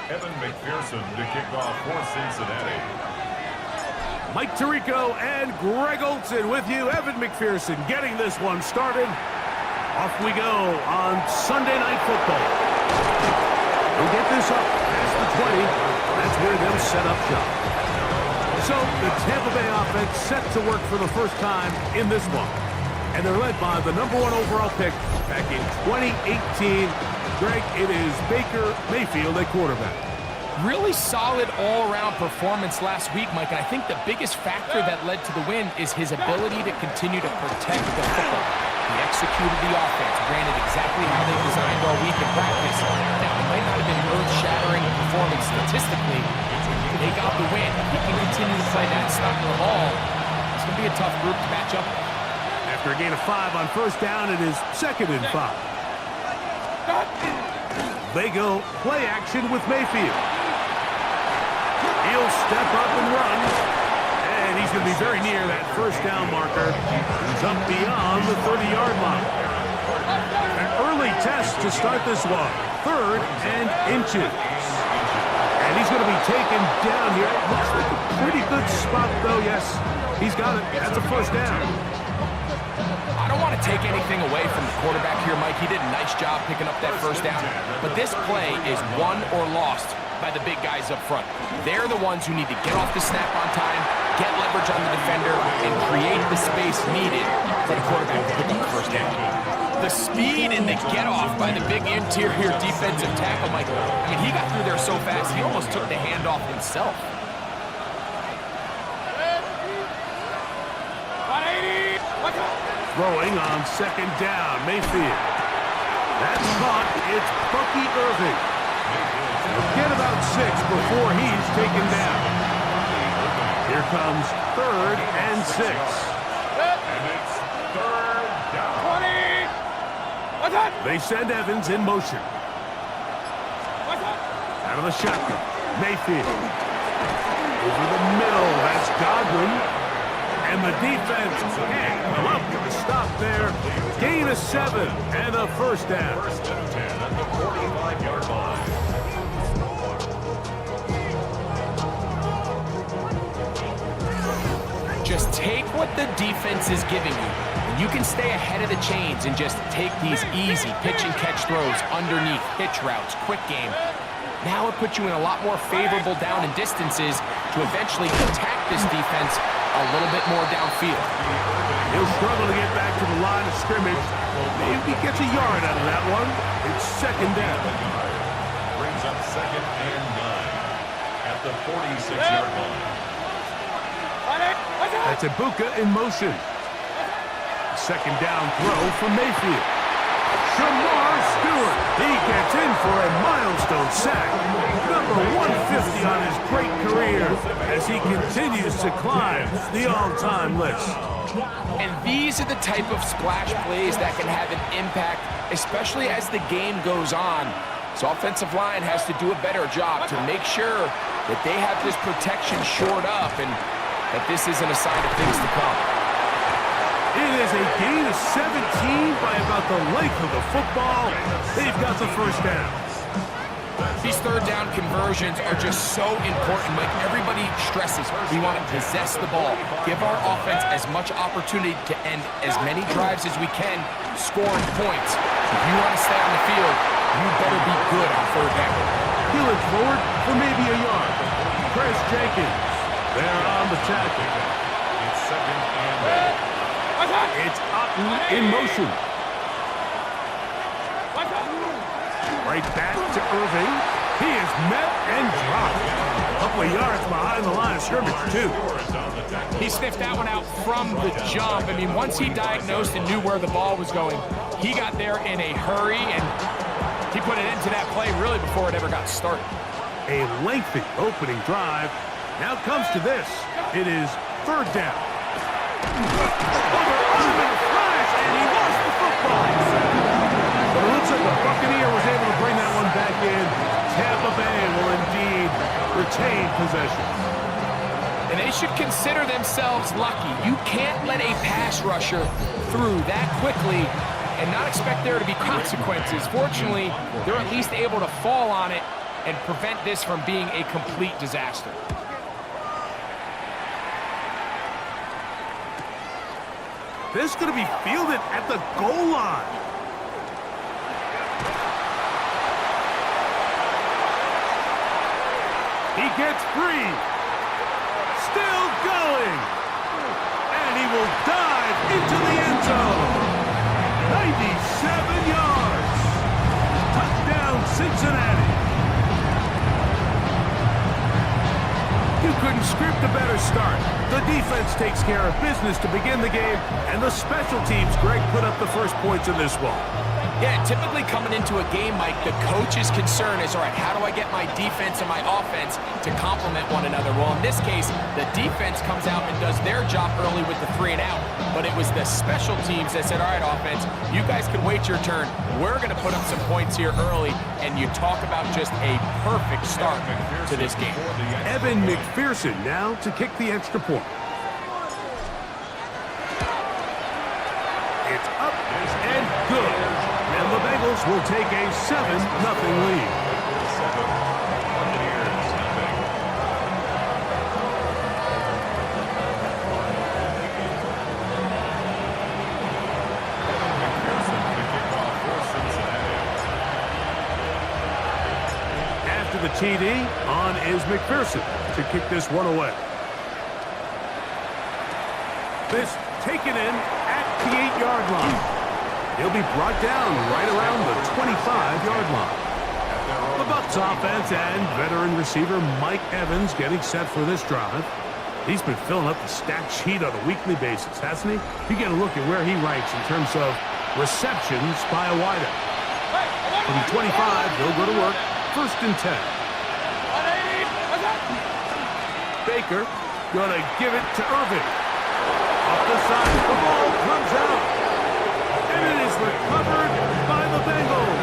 Evan McPherson to kick off for Cincinnati. Mike Tirico and Greg Olson with you. Evan McPherson getting this one started. Off we go on Sunday Night Football. We'll get this up past the 20. That's where they'll set up shop. So the Tampa Bay offense set to work for the first time in this one. And they're led by the #1 overall pick back in 2018. Greg, it is Baker Mayfield at quarterback. Really solid all-around performance last week, Mike, and I think the biggest factor that led to the win is his ability to continue to protect the football. He executed the offense, ran it exactly how they designed all week in practice. Now, it might not have been an earth-shattering performance statistically. They got the win. If he can continue to play that stop of the ball, it's going to be a tough group to match up with. After a gain of 5 on first down, it is 2nd and 5. They go play action with Mayfield. He'll step up and run, and he's going to be very near that first down marker. He's up beyond the 30-yard line. An early test to start this one. 3rd and inches. And he's going to be taken down here. Looks like a pretty good spot, though. Yes, he's got it. That's a first down. I don't want to take anything away from the quarterback here, Mike. He did a nice job picking up that first down. But this play is won or lost by the big guys up front. They're the ones who need to get off the snap on time, get leverage on the defender, and create the space needed for the quarterback to pick up the first down. The speed and the get-off by the big interior defensive tackle, Mike. I mean, he got through there so fast, he almost took the handoff himself. Throwing on 2nd down, Mayfield. That's caught. It's Bucky Irving. Get about 6 before he's taken down. Here comes 3rd and 6. And it's 3rd down. They send Evans in motion. Out of the shotgun, Mayfield. Over the middle, that's Godwin. And the defense can't come up with a stop there. Gain of 7 and a first down. 1st and 10 at the 45-yard line. Just take what the defense is giving you. You can stay ahead of the chains and just take these easy pitch and catch throws underneath, pitch routes, quick game. Now it puts you in a lot more favorable down and distances to eventually attack this defense a little bit more downfield. He'll struggle to get back to the line of scrimmage. Maybe gets a yard out of that one. It's 2nd down. Brings up 2nd and 9 at the 46-yard line. That's Ibuka in motion. 2nd down throw from Mayfield. Shamar Stewart. He gets in for a milestone sack. Number 150 on his great career as he continues to climb the all-time list. And these are the type of splash plays that can have an impact, especially as the game goes on. So offensive line has to do a better job to make sure that they have this protection shored up and that this isn't a sign of things to come. It is a gain of 17 by about the length of the football. They've got the first down. These 3rd down conversions are just so important. Like everybody stresses, we want to possess the ball, give our offense as much opportunity to end as many drives as we can, scoring points. If you want to stay on the field, you better be good on 3rd down. Heeling forward for maybe a yard. Chris Jenkins, they're on the tackle. It's 2nd and 8. It's Otten in motion. Right back to Irving. He is met and dropped. A couple of yards behind the line of scrimmage, too. He sniffed that one out from the jump. I mean, once he diagnosed and knew where the ball was going, he got there in a hurry, and he put it into that play really before it ever got started. A lengthy opening drive. Now comes to this. It is 3rd down. Flash, and he lost the football. But it looks like the Buccaneers was able to bring that one back in. Tampa Bay will indeed retain possession. And they should consider themselves lucky. You can't let a pass rusher through that quickly and not expect there to be consequences. Fortunately, they're at least able to fall on it and prevent this from being a complete disaster. This is going to be fielded at the goal line. He gets free. Still going. And he will dive into the end zone. 97 yards. Touchdown, Cincinnati. You couldn't script a better start. The defense takes care of business to begin the game, and the special teams, Greg, put up the first points in this one. Yeah, typically coming into a game, Mike, the coach's concern is, all right, how do I get my defense and my offense to complement one another? Well, in this case, the defense comes out and does their job early with the 3 and out, but it was the special teams that said, all right, offense, you guys can wait your turn. We're going to put up some points here early, and you talk about just a perfect start to this game. Evan McPherson now to kick the extra point. It's up and good. And the Bengals will take a 7-0 lead. Buccaneers, nothing. McPherson to kick off for Cincinnati. After the TD, on is McPherson to kick this one away. This taken in at the 8-yard line. He'll be brought down right around the 25-yard line. The Bucs offense and veteran receiver Mike Evans getting set for this drive. He's been filling up the stat sheet on a weekly basis, hasn't he? You get a look at where he ranks in terms of receptions by a wideout. From 25, he'll go to work. 1st and 10. Baker gonna give it to Irvin. Off the side, the ball comes out. And it is recovered by the Bengals.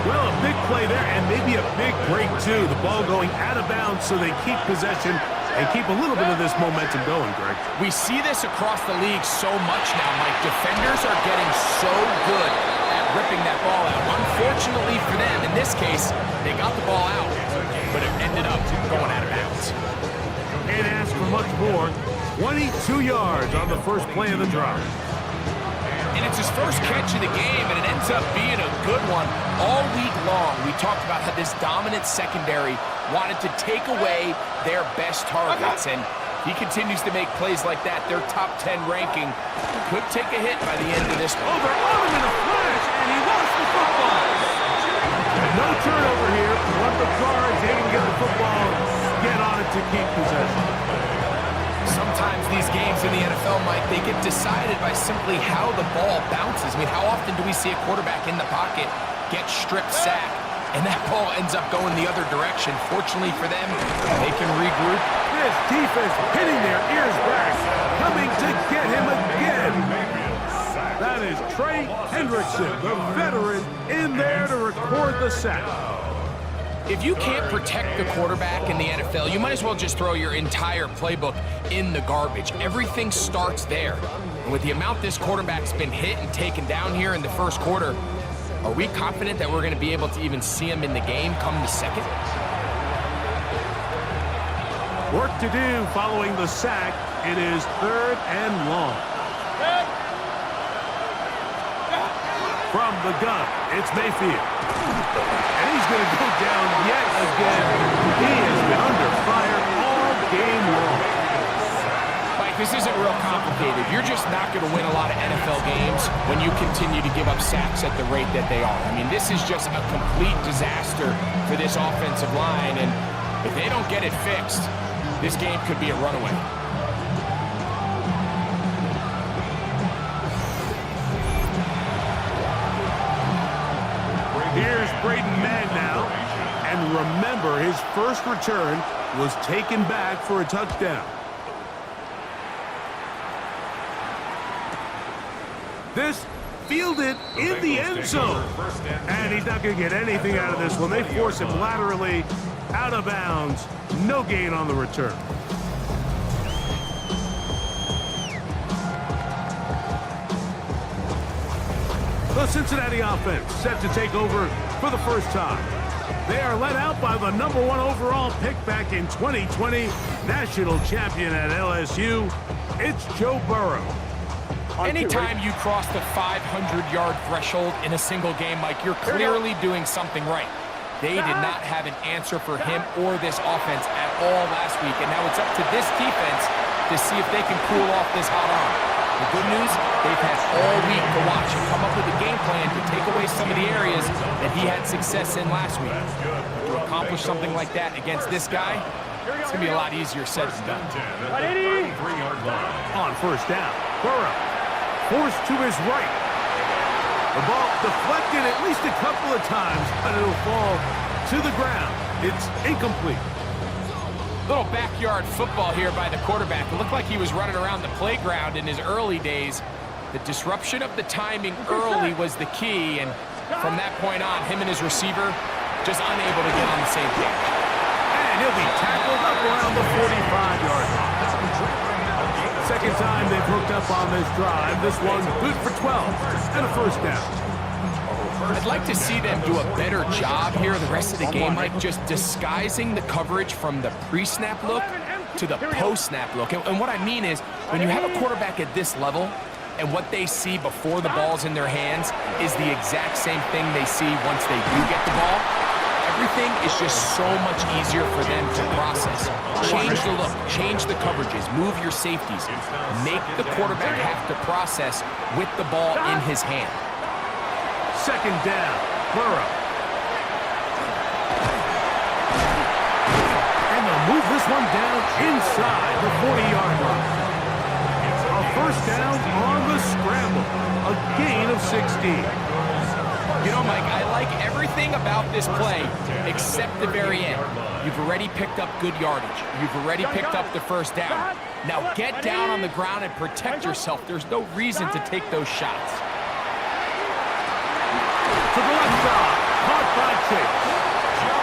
Well, a big play there, and maybe a big break, too. The ball going out of bounds, so they keep possession and keep a little bit of this momentum going, Greg. We see this across the league so much now, Mike. Defenders are getting so good at ripping that ball out. Unfortunately for them, in this case, they got the ball out, but it ended up going out of bounds. Can't ask for much more. 22 yards on the first play of the drive. And it's his first catch of the game, and it ends up being a good one. All week long, we talked about how this dominant secondary wanted to take away their best targets, and he continues to make plays like that. Their top 10 ranking could take a hit by the end of this one. Oh, they're on him in a flash, and he lost the football. No turnover here. Want the cards, they can get the football, get on it to keep possession. Sometimes these games in the NFL, Mike, they get decided by simply how the ball bounces. I mean, how often do we see a quarterback in the pocket get stripped sack, and that ball ends up going the other direction? Fortunately for them, they can regroup. This defense hitting their ears back, coming to get him again. That is Trey Hendrickson, the veteran, in there to record the sack. If you can't protect the quarterback in the NFL, you might as well just throw your entire playbook in the garbage. Everything starts there. And with the amount this quarterback's been hit and taken down here in the first quarter, are we confident that we're going to be able to even see him in the game come the second? Work to do following the sack. It is 3rd and long. From the gun, it's Mayfield. And he's going to go down yet again. He has been under fire all game long. Mike, this isn't real complicated. You're just not going to win a lot of NFL games when you continue to give up sacks at the rate that they are. I mean, this is just a complete disaster for this offensive line, and if they don't get it fixed, this game could be a runaway. Here's Braden Mann now. And remember, his first return was taken back for a touchdown. This fielded in the end zone. And he's not going to get anything out of this one. They force him laterally out of bounds. No gain on the return. The Cincinnati offense set to take over for the first time. They are led out by the #1 overall pick back in 2020, national champion at LSU. It's Joe Burrow. Anytime you cross the 500-yard threshold in a single game, Mike, you're clearly doing something right. They did not have an answer for him or this offense at all last week, and now it's up to this defense to see if they can cool off this hot arm. The good news, they've had all week to watch and come up with a game plan to take away some of the areas that he had success in last week. To accomplish something like that against this guy, it's going to be a lot easier said than done. On first down, Burrow forced to his right. The ball deflected at least a couple of times, but it'll fall to the ground. It's incomplete. Little backyard football here by the quarterback. It looked like he was running around the playground in his early days. The disruption of the timing early was the key, and from that point on, him and his receiver just unable to get on the same page. And he'll be tackled up around the 45-yard line. Second time they've hooked up on this drive. This one good for 12 and a first down. I'd like to see them do a better job here the rest of the game, like just disguising the coverage from the pre-snap look to the post-snap look. And what I mean is, when you have a quarterback at this level and what they see before the ball's in their hands is the exact same thing they see once they do get the ball, everything is just so much easier for them to process. Change the look, change the coverages, move your safeties. Make the quarterback have to process with the ball in his hand. Second down, Burrow. And they'll move this one down inside the 40-yard line. A first down on the scramble. A gain of 16. You know, Mike, I like everything about this play except the very end. You've already picked up good yardage. You've already picked up the first down. Now get down on the ground and protect yourself. There's no reason to take those shots. To the left side, caught by Chase.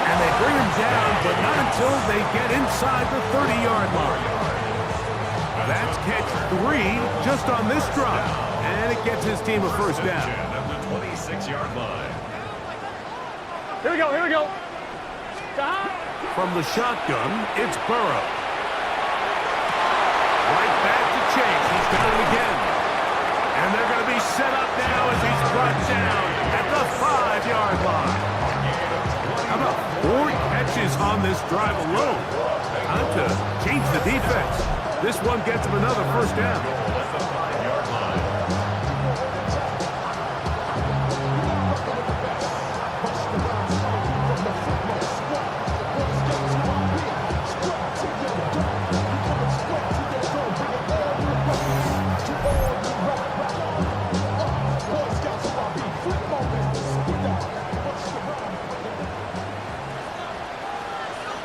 And they bring him down, but not until they get inside the 30-yard line. That's catch 3 just on this drive. And it gets his team a first down. At the 26-yard line. Here we go, here we go. From the shotgun, it's Burrow. Right back to Chase. He's got it again. And they're going to be set up now as he's brought down at the 5-yard line. How about 4 catches on this drive alone? Time to change the defense. This one gets him another first down.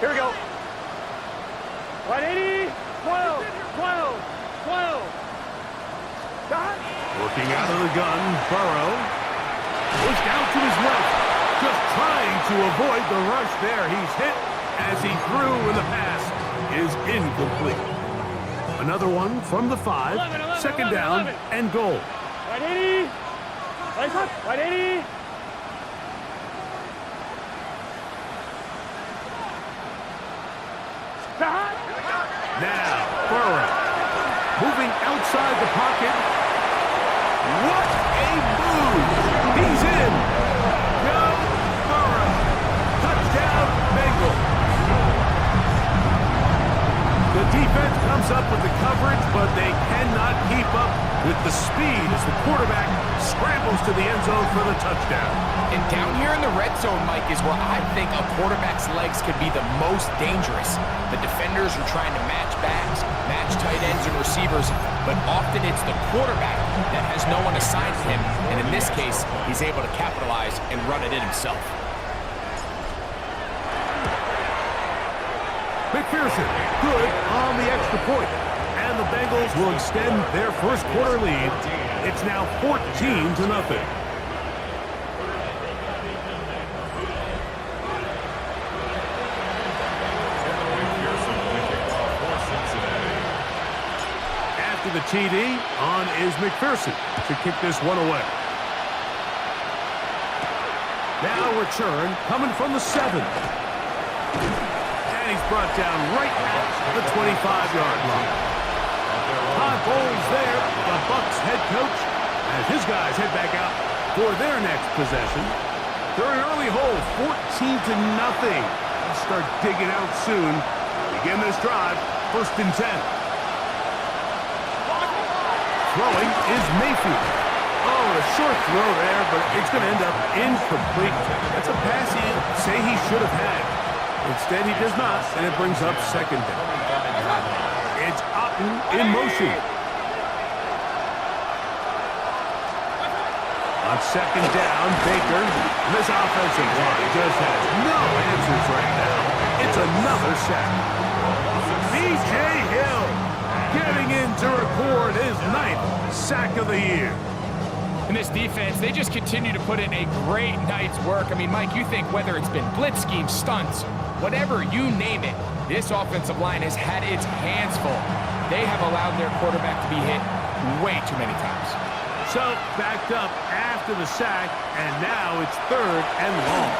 Here we go. 180, 12, 12, 12. Working out of the gun, Burrow goes down to his left, just trying to avoid the rush there. He's hit as he threw, and the pass is incomplete. Another one from the 5, second down and goal. 180, lights up, 180. Now, Burrow moving outside the pocket. What a move! He's in! Go Burrow! Touchdown, Bengals! The defense comes up with the coverage, but they cannot keep up with the speed as the quarterback scrambles to the end zone for the touchdown. And down here in the red zone, Mike, is where I think a quarterback's legs could be the most dangerous. The defenders are trying to match backs, match tight ends and receivers, but often it's the quarterback that has no one assigned to him, and in this case, he's able to capitalize and run it in himself. McPherson, good on the extra point. And the Bengals will extend their first quarter lead. It's now 14-0. After the TD, on is McPherson to kick this one away. Now return coming from the 7. And he's brought down right at the 25-yard line. Todd Bowles there, the Bucs head coach, as his guys head back out for their next possession. They're an early hole, 14-0. They'll start digging out soon. Begin this drive, 1st and 10. Throwing is Mayfield. Oh, a short throw there, but it's going to end up incomplete. That's a pass he'd say he should have had. Instead, he does not, and it brings up 2nd down. It's Otten in motion. On 2nd down, Baker. This offensive line just has no answers right now. It's another sack. B.J. Hill getting in to record his 9th sack of the year. And this defense, they just continue to put in a great night's work. I mean, Mike, you think whether it's been blitz schemes, stunts, whatever you name it, this offensive line has had its hands full. They have allowed their quarterback to be hit way too many times. So, backed up after the sack, and now it's 3rd and long.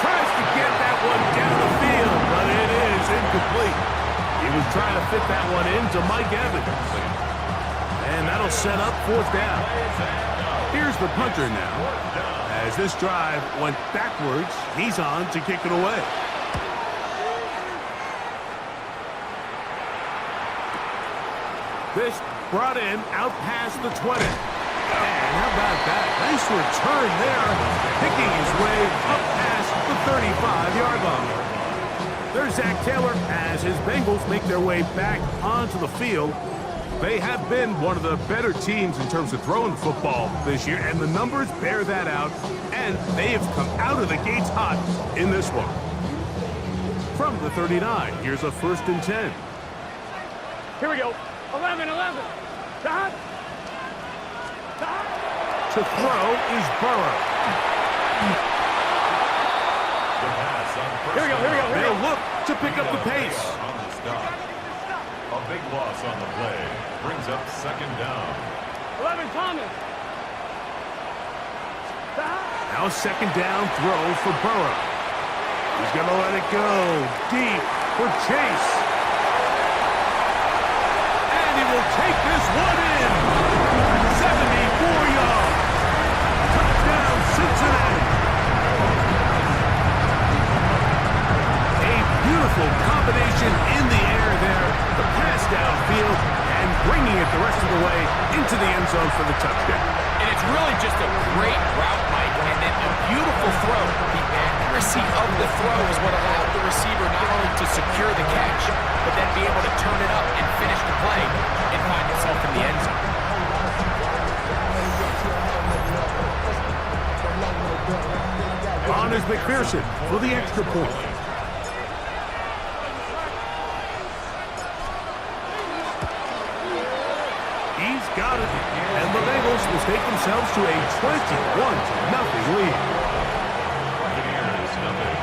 Tries to get that one down the field, but it is incomplete. He was trying to fit that one into Mike Evans. And that'll set up 4th down. Here's the punter now. As this drive went backwards, he's on to kick it away. This brought in out past the 20. And how about that? Nice return there, picking his way up past the 35-yard line. There's Zach Taylor as his Bengals make their way back onto the field. They have been one of the better teams in terms of throwing football this year, and the numbers bear that out, and they have come out of the gates hot in this one. From the 39, here's a 1st and 10. Here we go. 11. Dot. To throw is Burrow. Here we go. They'll look to pick up the pace. On the stop. A big loss on the play. Brings up 2nd down. 11, Thomas. Now 2nd down throw for Burrow. He's going to let it go deep for Chase. And he will take this one in. 74 yards. Touchdown, Cincinnati. A beautiful combination in the air there. The pass downfield and bringing it the rest of the way into the end zone for the touchdown. And it's really just a great route, Mike, and then a beautiful throw. The accuracy of the throw is what allowed the receiver not only to secure the catch, but then be able to turn it up and finish the play and find himself in the end zone. On is McPherson for the extra point. He's got it. And the Bengals will take themselves to a 21-0 lead. Buccaneers, nothing.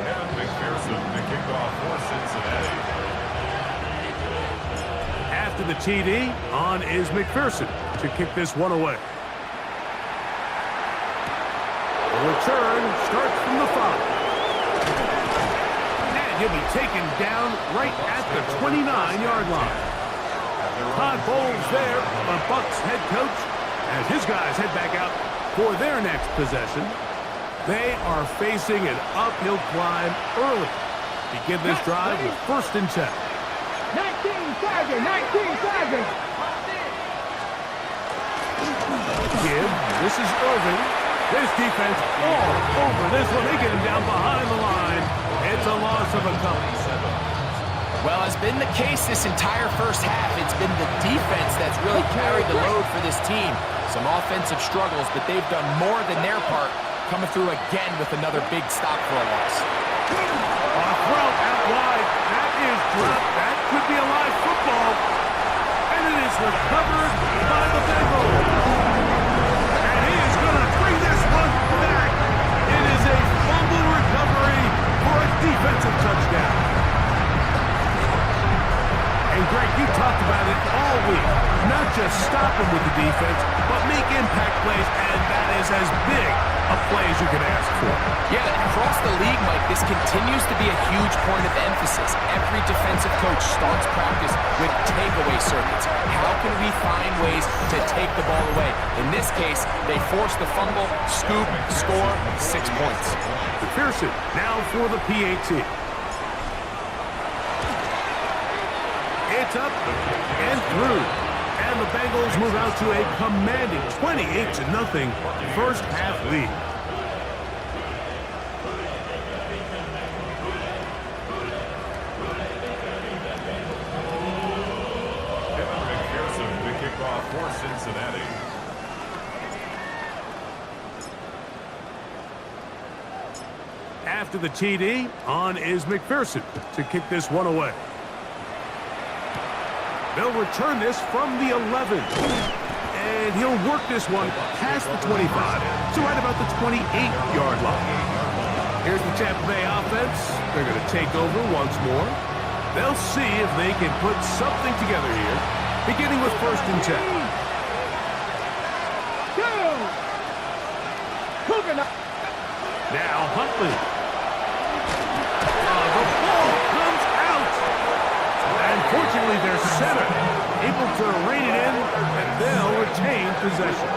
And McPherson to kick off for Cincinnati. After the TD, on is McPherson to kick this one away. The return starts from the 5. He'll be taken down right at the 29-yard line. Todd Bowles there, the Bucs head coach, as his guys head back out for their next possession. They are facing an uphill climb early. Begin this drive with 1st and 10. 19 seconds. Give. This is Irving. This defense all over this one. They get him down behind the line. It's a loss of a couple. Well, as been the case this entire first half, it's been the defense that's really carried the load for this team. Some offensive struggles, but they've done more than their part, coming through again with another big stop for a loss. On a throw out wide. That is dropped. That could be a live football. And it is recovered by the Bengals. And he is going to bring this one back. It is a fumble recovery for a defensive touchdown. And Greg, you talked about it all week. Not just stop him with the defense, but make impact plays, and that is as big a play as you can ask for. Yeah, across the league, Mike, this continues to be a huge point of emphasis. Every defensive coach starts practice with takeaway circuits. How can we find ways to take the ball away? In this case, they forced the fumble, scoop, score, 6 points. McPherson now for the PAT. It's up and through. And the Bengals move out to a commanding 28-0 first half lead. McPherson to kick off for Cincinnati. After the TD, on is McPherson to kick this one away. They'll return this from the 11. And he'll work this one past the 25, so right about the 28-yard line. Here's the Tampa Bay offense. They're going to take over once more. They'll see if they can put something together here, beginning with 1st and 10. Now Huntley. The ball comes out. And fortunately, their center able to rein it in, and they'll retain possession.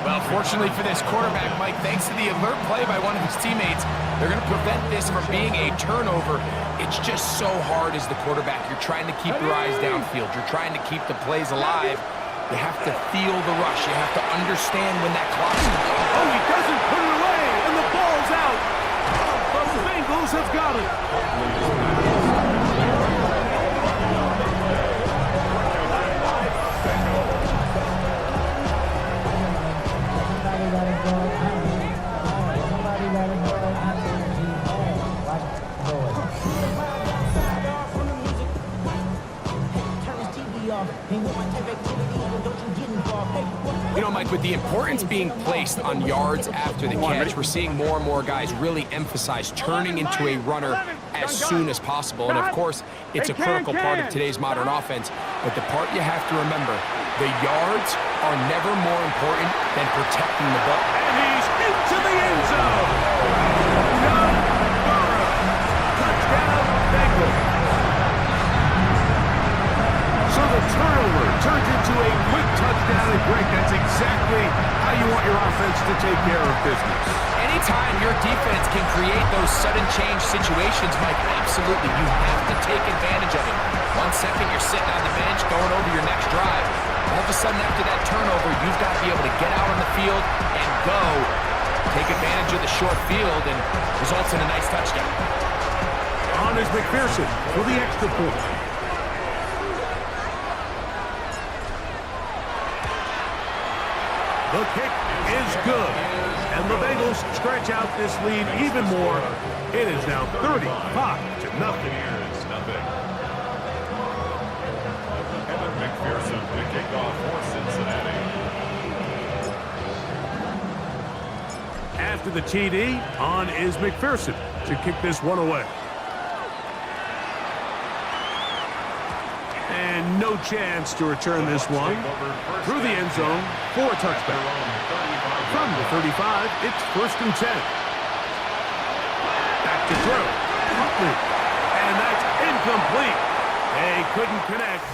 Well, fortunately for this quarterback, Mike, thanks to the alert play by one of his teammates, they're going to prevent this from being a turnover. It's just so hard as the quarterback. You're trying to keep your eyes downfield. You're trying to keep the plays alive. You have to feel the rush. You have to understand when that clock's going. Oh, he doesn't put it away, and the ball's out. The Bengals have got it. You know, Mike, with the importance being placed on yards after the catch, we're seeing more and more guys really emphasize turning into a runner as soon as possible. And, of course, it's a critical part of today's modern offense. But the part you have to remember, the yards are never more important than protecting the ball. And he's into the end zone. Touchdown, Bengals. So the turnover turns into a quick touchdown, and Greg, that's exactly how you want your offense to take care of business. Anytime your defense can create those sudden change situations, Mike, absolutely, you have to take advantage of it. 1 second, you're sitting on the bench going over your next drive. All of a sudden, after that turnover, you've got to be able to get out on the field and go. Take advantage of the short field, and results in a nice touchdown. On is McPherson for the extra point. The kick is good. And the Bengals stretch out this lead even more. It is now 35-0. Buccaneers, nothing. McPherson to kick off for Cincinnati. After the TD, on is McPherson to kick this one away. And no chance to return this one through the end zone for a touchback. From the 35, it's 1st and 10. Back to throw. Huntley. And that's incomplete. They couldn't connect.